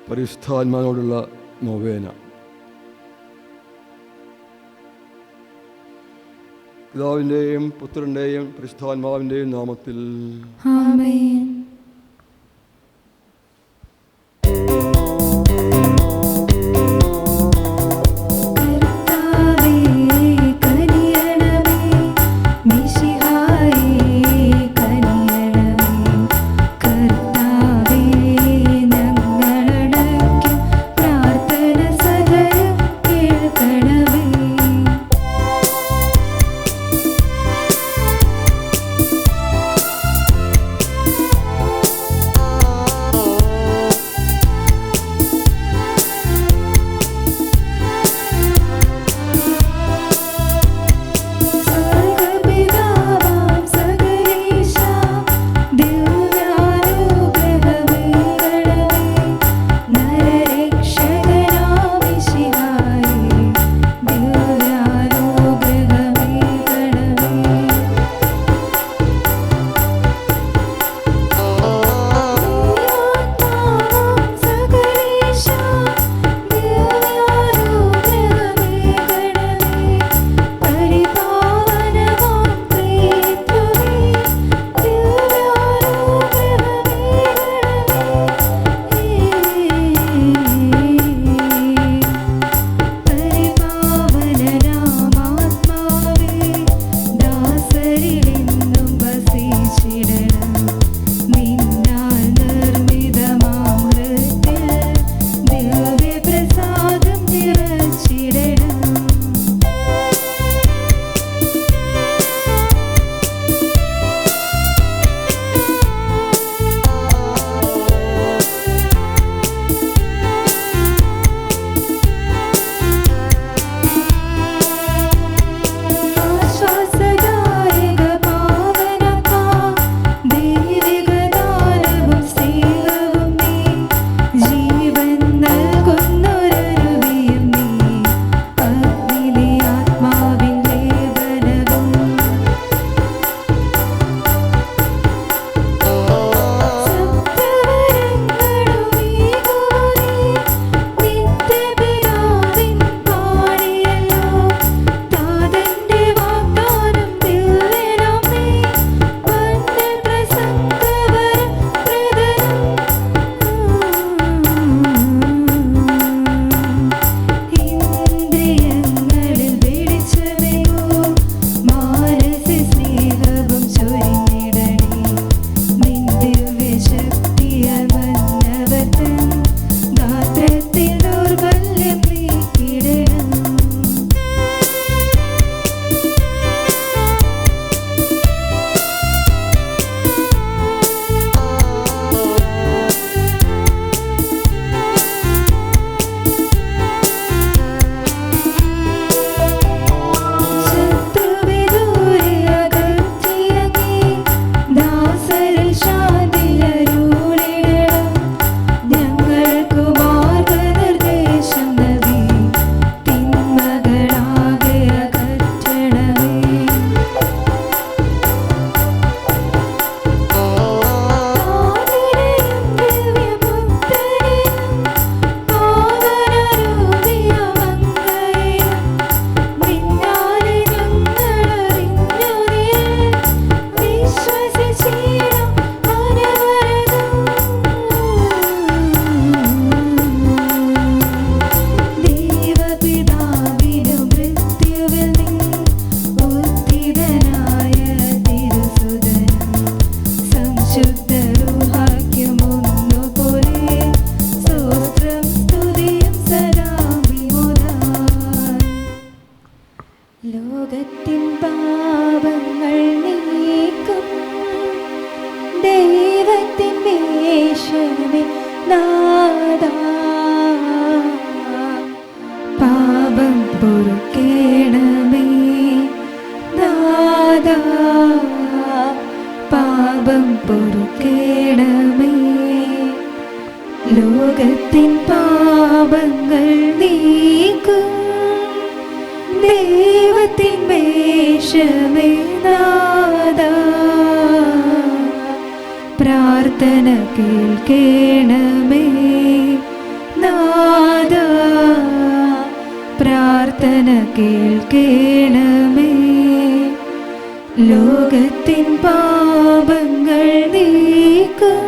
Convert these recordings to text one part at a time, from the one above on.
പരിശുദ്ധാത്മാവിനോടുള്ള നൊവേന. പിതാവിൻ്റെയും പുത്രൻ്റെയും പരിശുദ്ധാത്മാവിൻ്റെയും നാമത്തിൽ ആമേൻ. ലോകത്തിൻ പാപങ്ങൾ നീക്കും ദൈവത്തിൻ വേഷമേ നാഥാ, പ്രാർത്ഥന കേൾക്കണമേ കേൾക്കണമേ. ലോകത്തിൻ പാപങ്ങൾ നീക്കും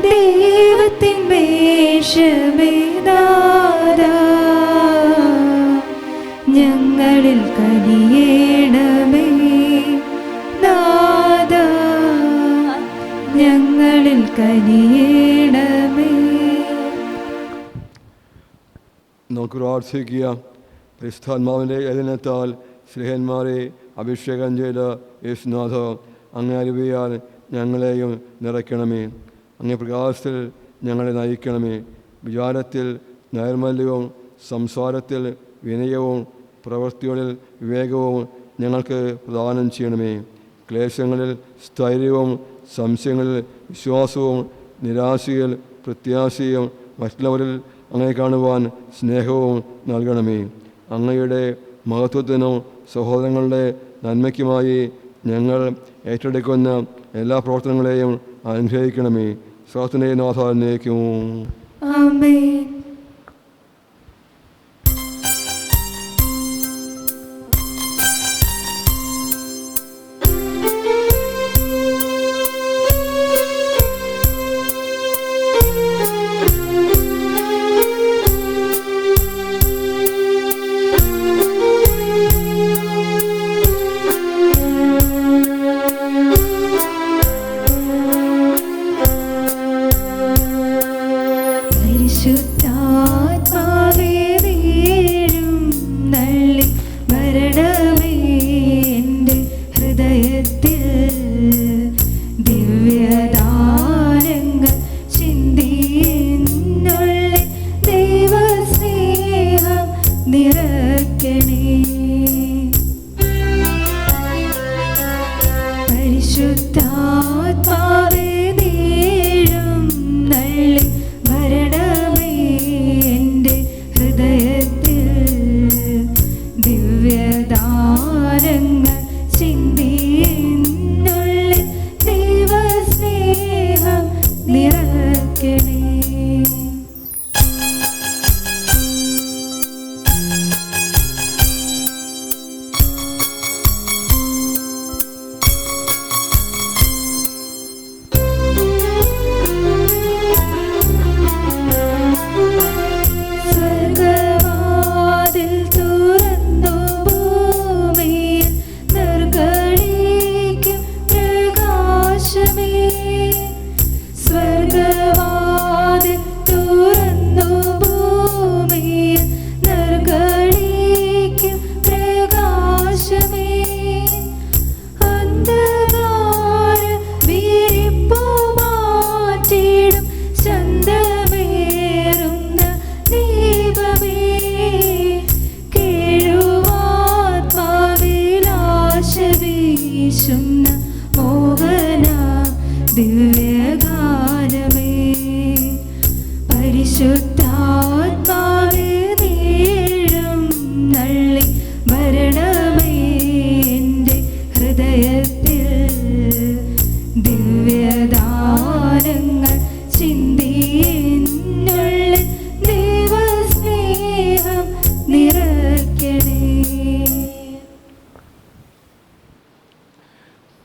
ദൈവത്തിൻ വേഷമേ നാഥാ, ഞങ്ങളിൽ കനിയേണമേ നാഥാ, ഞങ്ങളിൽ കനിയേണമേ. നമുക്ക് പ്രാർത്ഥിക്കുക. പരിശുദ്ധാത്മാവിൻ്റെ ഏകനത്താൽ സ്നേഹന്മാരെ അഭിഷേകം ചെയ്ത യേശുനാഥ, അങ്ങേ അരുവിയാൽ ഞങ്ങളെയും നിറയ്ക്കണമേ. അങ്ങേ പ്രകാശത്തിൽ ഞങ്ങളെ നയിക്കണമേ. വിചാരത്തിൽ നൈർമല്യവും സംസാരത്തിൽ വിനയവും പ്രവൃത്തികളിൽ വിവേകവും ഞങ്ങൾക്ക് പ്രദാനം ചെയ്യണമേ. ക്ലേശങ്ങളിൽ സ്ഥൈര്യവും സംശയങ്ങളിൽ വിശ്വാസവും നിരാശയിൽ പ്രത്യാശയും മറ്റുള്ളവരിൽ അങ്ങയെ കാണുവാൻ സ്നേഹവും നൽകണമേ. അങ്ങയുടെ മഹത്വത്തിനും സഹോദരങ്ങളുടെ നന്മയ്ക്കുമായി ഞങ്ങൾ ഏറ്റെടുക്കുന്ന എല്ലാ പ്രവർത്തനങ്ങളെയും അനുഗ്രഹിക്കണമേ. സ്വാർത്ഥനയെ നാഥാന്നേക്കും. ആമേൻ. പരിശുദ്ധാത്മാവേ വീഴും നള്ളി വരണമേ എൻ്റെ ഹൃദയത്തിൽ, ദിവ്യദാനങ്ങൾ ചിന്തിയെന്നുള്ളിൽ ദൈവസ്നേഹം നിറയ്ക്കണേ. പരിശുദ്ധാത്മാവേ വീഴും നള്ളി വരണമേ എൻ്റെ ഹൃദയത്തിൽ, ദിവ്യദാനങ്ങൾ ചിന്തിയെന്നുള്ളിൽ ദൈവസ്നേഹം നിറയ്ക്കണേ. സ്വർഗവാതിൽ തുറന്നു ഭൂമിയിൽ നിർഗളിക്കും പ്രകാശമേ. സ്വർഗവാതിൽ തുറന്നു ഭൂമിയിൽ നിർഗളിക്കും പ്രകാശമേ. അന്ധകാര വിരിപ്പു മാറ്റിടും ചന്തമേറുന്ന ദീപമേ. കേഴുവാത്മാവിലാശ വീശുന്ന മോഹന ദിവ്യഗാനമേ. പരിശുദ്ധാത്മാവേ വീഴും നള്ളി വരണമേ എൻ്റെ ഹൃദയത്തിൽ, ദിവ്യദാനങ്ങൾ ചിന്തിയെന്നുള്ളിൽ ദൈവസ്നേഹം നിറയ്ക്കണേ.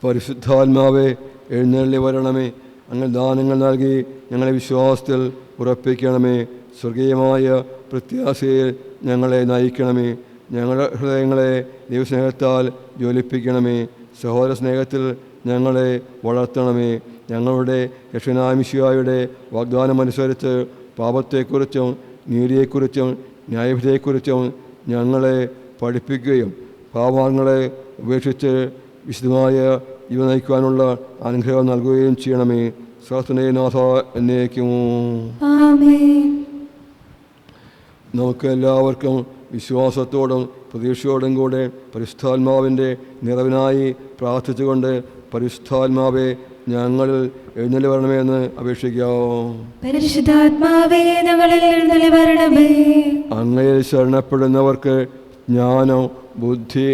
പരിശുദ്ധാത്മാവെ എഴുന്നള്ളി വരണമേ. അങ്ങ് ദാനങ്ങൾ നൽകി ഞങ്ങളെ വിശ്വാസത്തിൽ ഉറപ്പിക്കണമേ. സ്വർഗീയമായ പ്രത്യാശയിൽ ഞങ്ങളെ നയിക്കണമേ. ഞങ്ങളുടെ ഹൃദയങ്ങളെ ദൈവസ്നേഹത്താൽ ജ്വലിപ്പിക്കണമേ. സഹോദര സ്നേഹത്തിൽ ഞങ്ങളെ വളർത്തണമേ. ഞങ്ങളുടെ രക്ഷകനായ വാഗ്ദാനമനുസരിച്ച് പാപത്തെക്കുറിച്ചും നീതിയെക്കുറിച്ചും ന്യായവിധിയെക്കുറിച്ചും ഞങ്ങളെ പഠിപ്പിക്കുകയും പാപങ്ങളെ ഉപേക്ഷിച്ച് വിശുദ്ധമായ ജീവൻ നയിക്കുവാനുള്ള അനുഗ്രഹം നൽകുകയും ചെയ്യണമേ. സ്വാർത്ഥനയെ നാഥ എന്നേക്കും. ആമേൻ. നമുക്ക് എല്ലാവർക്കും വിശ്വാസത്തോടും പ്രതീക്ഷയോടും കൂടെ പരിശുദ്ധാത്മാവിൻ്റെ നിറവിനായി പ്രാർത്ഥിച്ചുകൊണ്ട് പരിശുദ്ധാത്മാവെ ഞങ്ങളിൽ എഴുന്നള്ളി വരണമേ എന്ന് അപേക്ഷിക്കാം. പരിശുദ്ധാത്മാവേ ഞങ്ങളിൽ എഴുന്നള്ളി വരണമേ. അങ്ങയിൽ ശരണപ്പെടുന്നവർക്ക് ജ്ഞാനം, ബുദ്ധി,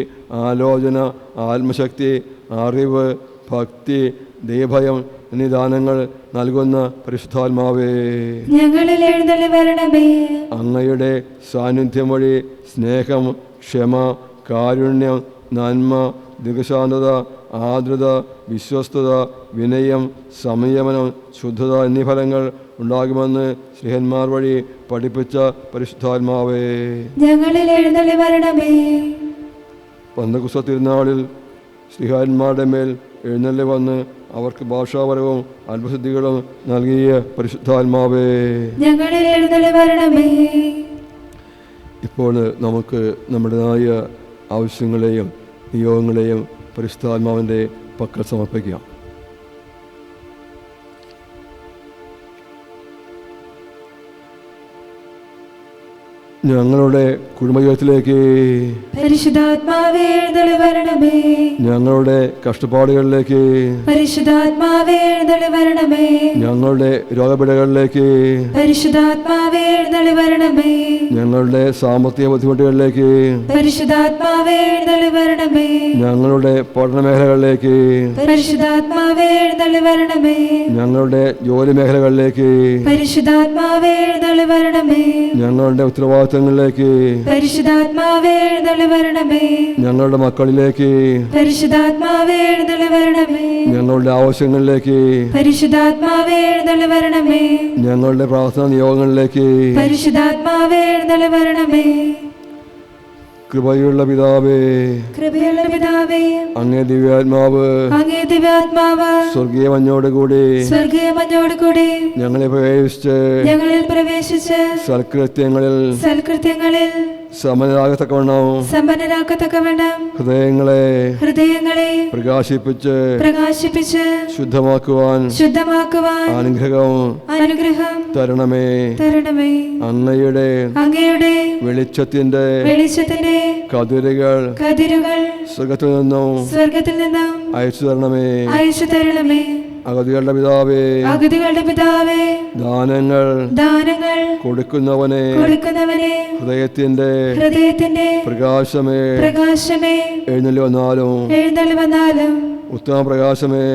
ആലോചന, ആത്മശക്തി, അറിവ്, ഭക്തി, ദൈവഭയം എന്നീ ദാനങ്ങൾ നൽകുന്ന പരിശുദ്ധാത്മാവേ ഞങ്ങളിൽ എഴുന്നള്ളി വരണമേ. അങ്ങയുടെ സാന്നിധ്യം വഴി സ്നേഹം, ക്ഷമ, കാരുണ്യം, നന്മ, ദീർഘശാന്തത, ആർദ്രത, വിശ്വസ്തത, വിനയം, സംയമനം, ശുദ്ധത എന്നീ ഫലങ്ങൾ ഉണ്ടാകുമെന്ന് ശ്രീഹന്മാർ വഴി പഠിപ്പിച്ച പരിശുദ്ധാത്മാവേ, ഞങ്ങളിൽ എഴുന്നള്ളി വരണമേ. പന്തക്കുസ്ത തിരുനാളിൽ ശ്രീഹന്മാരുടെ മേൽ എഴുന്നള്ളി വന്ന് അവർക്ക് ഭാഷാപരവും അത്ഭുതസിദ്ധികളും നൽകിയ പരിശുദ്ധാത്മാവേ, ഞങ്ങളിൽ എഴുന്നള്ളി വരണമേ. ഇപ്പോൾ നമുക്ക് നമ്മുടേതായ ആവശ്യങ്ങളെയും നിയോഗങ്ങളെയും പരിശുദ്ധാത്മാവിൻ്റെ പക്കൽ സമർപ്പിക്കാം. ഞങ്ങളുടെ കുടുംബജീവിതത്തിലേക്ക് പരിശുദ്ധാത്മാവേ എഴുന്നള്ളി വരണമേ. ഞങ്ങളുടെ കഷ്ടപ്പാടുകളിലേക്ക് പരിശുദ്ധാത്മാവേ എഴുന്നള്ളി വരണമേ. ഞങ്ങളുടെ രോഗപീഠകളിലേക്ക് പരിശുദ്ധാത്മാവേ എഴുന്നള്ളി വരണമേ. ഞങ്ങളുടെ സാമ്പത്തിക ബുദ്ധിമുട്ടുകളിലേക്ക് പരിശുദ്ധാത്മാവേ എഴുന്നള്ളി വരണമേ. ഞങ്ങളുടെ പഠന മേഖലകളിലേക്ക് പരിശുദ്ധാത്മാവേ എഴുന്നള്ളി വരണമേ. ഞങ്ങളുടെ ജോലി മേഖലകളിലേക്ക് പരിശുദ്ധാത്മാവേ എഴുന്നള്ളി വരണമേ. ഞങ്ങളുടെ ഉത്തരവാദിത്തങ്ങളിലേക്ക് പരിശുദ്ധാത്മാവേ എഴുന്നള്ളി വരണമേ. ഞങ്ങളുടെ മക്കളിലേക്ക് പരിശുദ്ധാത്മാവേ എഴുന്നള്ളി വരണമേ. ഞങ്ങളുടെ ആവശ്യങ്ങളിലേക്ക് പരിശുദ്ധാത്മാവേ എഴുന്നള്ളി വരണമേ. ഞങ്ങളുടെ പ്രാർത്ഥനാ നിയോഗങ്ങളിലേക്ക് പരിശുദ്ധാത്മാവേ എഴുന്നള്ളി വരണമേ. കൃപയുള്ള പിതാവേ, കൃപയുള്ള പിതാവേ, അങ്ങേ ദിവ്യാത്മാവ് അങ്ങേ ദിവ്യാത്മാവ് സ്വർഗീയ മഞ്ഞോടുകൂടി സ്വർഗീയ മഞ്ഞോടുകൂടി ഞങ്ങളിൽ പ്രവേശിച്ച് സൽകൃത്യങ്ങളിൽ സമ്പന്നരാകത്തക്കവണ്ണം ഹൃദയങ്ങളെ പ്രകാശിപ്പിച്ച് ശുദ്ധമാക്കുവാൻ അനുഗ്രഹം തരണമേ. അങ്ങയുടെ വെളിച്ചത്തിന്റെ കതിരുകൾ സ്വർഗത്തിൽ നിന്നും അയച്ചു തരണമേ. അഗതികളുടെ പിതാവേ, ദാനങ്ങൾ കൊടുക്കുന്നവനെ ഹൃദയത്തിന്റെ പ്രകാശമേ എഴുന്നള്ളി വന്നാലും ഉത്തമ പ്രകാശമേ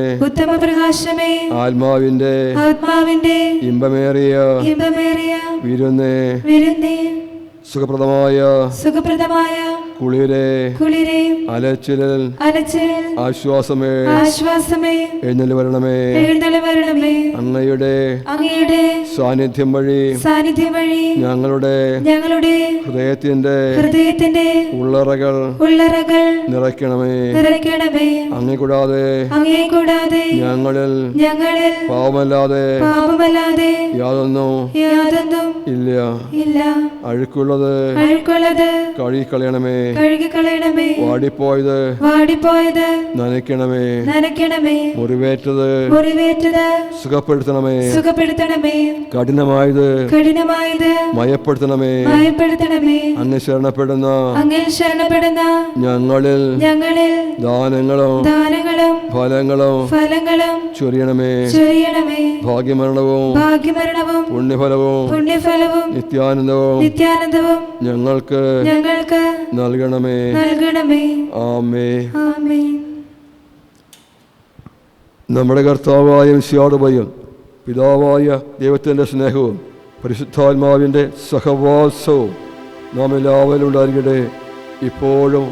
ആത്മാവിന്റെ ഇമ്പമേറിയ വിരുന്നേ സുഖപ്രദമായ കുളിരേ അലച്ചിലിൽ ആശ്വാസമേ എഴുന്നള്ളി വരണമേ. അങ്ങയുടെ സാന്നിധ്യം വഴി ഞങ്ങളുടെ ഹൃദയത്തിന്റെ ഉള്ളറകൾ നിറയ്ക്കണമേ. അങ്ങേ കൂടാതെ ഞങ്ങളിൽ പാപമല്ലാതെ യാതൊന്നും ഇല്ല. അഴുക്കുള്ളത് കഴുകിക്കളയണമേ. വാടിപ്പോയത് നനയ്ക്കണമേ. മുറിവേറ്റത് സുഖപ്പെടുത്തണമേ. കഠിനമായത് മയപ്പെടുത്തണമേ. അങ്ങ് ശരണപ്പെടുന്ന ഞങ്ങളിൽ ദാനങ്ങളും ഫലങ്ങളും ചൊരിയണമേ. ഭാഗ്യമരണവും പുണ്യഫലവും നിത്യാനന്ദവും ഞങ്ങൾക്ക് നൽകണമേ. ആമേൻ. നമ്മുടെ കർത്താവായ മിശിഹായുടെ പിതാവായ ദൈവത്തിൻ്റെ സ്നേഹവും പരിശുദ്ധാത്മാവിൻ്റെ സഹവാസവും നാം എല്ലാവരും ഉണ്ടായിരിക്കട്ടെ, ഇപ്പോഴും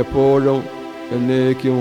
എപ്പോഴും എന്നേക്കും.